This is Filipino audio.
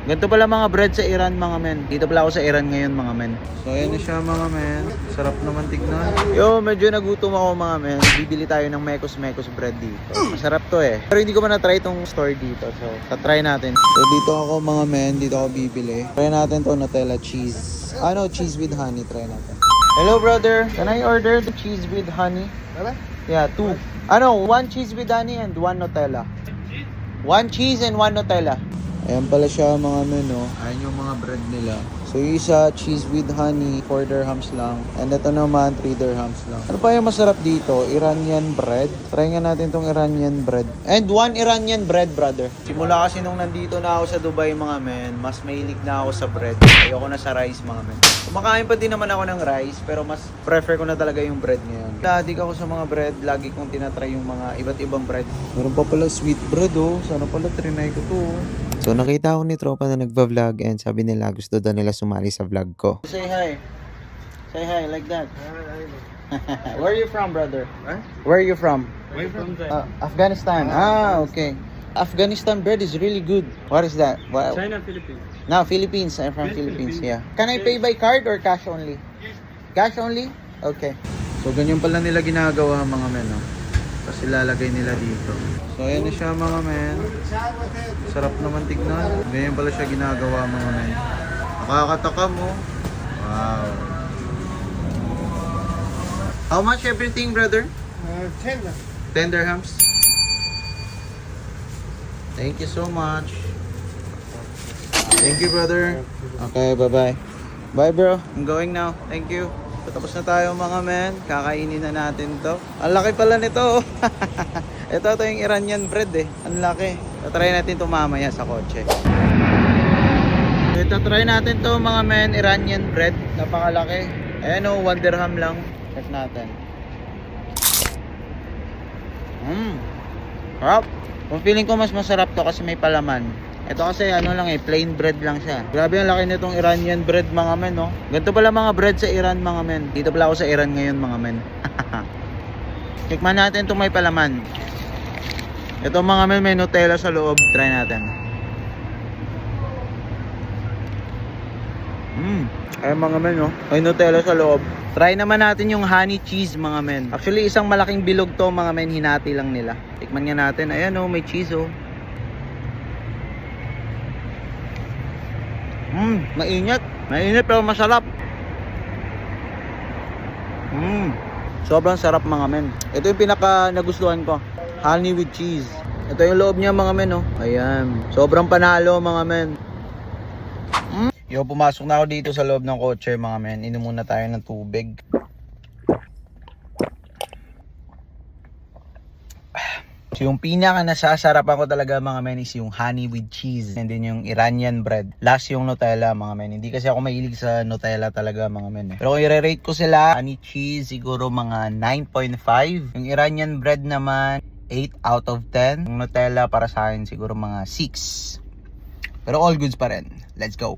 Ganito pala mga bread sa Iran mga men. Dito pala ako sa Iran ngayon mga men. So ayan na siya mga men. Sarap naman tignan. Yo, medyo nagutom ako mga men. Bibili tayo ng mekos bread dito. Masarap to eh. Pero hindi ko pa na-try itong store dito. So tatry natin. So dito ako mga men. Dito ako bibili. Try natin to Nutella cheese. Ano, cheese with honey. Try natin. Hello brother. Can I order the cheese with honey? Yeah, 2. Ano, 1 cheese with honey and 1 Nutella. 1 cheese and 1 Nutella. Ayan pala siya mga menu. Ayan yung mga bread nila. So yung isa, cheese with honey, 4 dirhams lang. And ito naman, 3 dirhams lang. Ano pa yung masarap dito? Iranian bread. Try nga natin tong Iranian bread. And 1 Iranian bread, brother. Simula kasi nung nandito na ako sa Dubai mga men, mas mahilig na ako sa bread. Ayoko na sa rice mga men. Kumakain pa din naman ako ng rice, pero mas prefer ko na talaga yung bread ngayon. Ladig ako sa mga bread, lagi kong tinatry yung mga iba't ibang bread. Meron pa pala sweet bread oh. Sana pala trinay ko to oh. So nakita ko ni tropa na nagva-vlog and sabi nila gusto daw nila sumali sa vlog ko. Say hi. Say hi like that. Where are you from, brother? Huh? Where are you from? Where from? Afghanistan. Ah, okay. Afghanistan bread is really good. What is that? Wow. China, Philippines. No, Philippines. I'm from Philippines. Yeah. Can I pay by card or cash only? Cash only? Okay. So ganyan pala nila ginagawa mga men, no? Kasi lalagay nila dito. So ayan na siya mga men. Sarap naman tignan. Ganyan pala siya ginagawa mga men. Nakakataka mo. Wow. How much everything, brother? 10. 10 dirhams. Thank you so much. Thank you, brother. Okay, bye-bye. Bye, bro. I'm going now. Thank you. Tapos na tayo mga men. Kakainin na natin to. Ang laki pala nito. Ito yung Iranian bread eh. Ang laki. Try natin to mamaya sa kotse. Ito try natin to mga men. Iranian bread. Napakalaki. Ayan o, 1 dirham lang. Check natin. Sarap. Kung feeling ko mas masarap to kasi may palaman. Ito kasi ano lang eh, plain bread lang siya. Grabe ang laki nitong Iranian bread mga men, no? Ganito pala mga bread sa Iran mga men. Dito pala ako sa Iran ngayon mga men. Tikman natin itong may palaman. Ito mga men, may Nutella sa loob. Try natin. Ay mga men, no? May Nutella sa loob. Try naman natin yung honey cheese mga men. Actually isang malaking bilog to mga men, hinati lang nila. Tikman nga natin. Ayan oh, may cheese oh. Mainit. Mainit pero masarap. Sobrang sarap mga men. Ito yung pinaka nagustuhan ko. Honey with cheese. Ito yung loob niya mga men oh. Ayan. Sobrang panalo mga men. Yo, pumasok na ako dito sa loob ng kotse mga men. Inom muna tayo ng tubig. So yung pinaka nasasarapan ko talaga mga men is yung honey with cheese and then yung Iranian bread. Last yung Nutella mga men. Hindi kasi ako mahilig sa Nutella talaga mga men. Pero kung i-rate ko sila, honey cheese siguro mga 9.5. Yung Iranian bread naman 8 out of 10. Yung Nutella para sa akin siguro mga 6. Pero all goods pa rin. Let's go.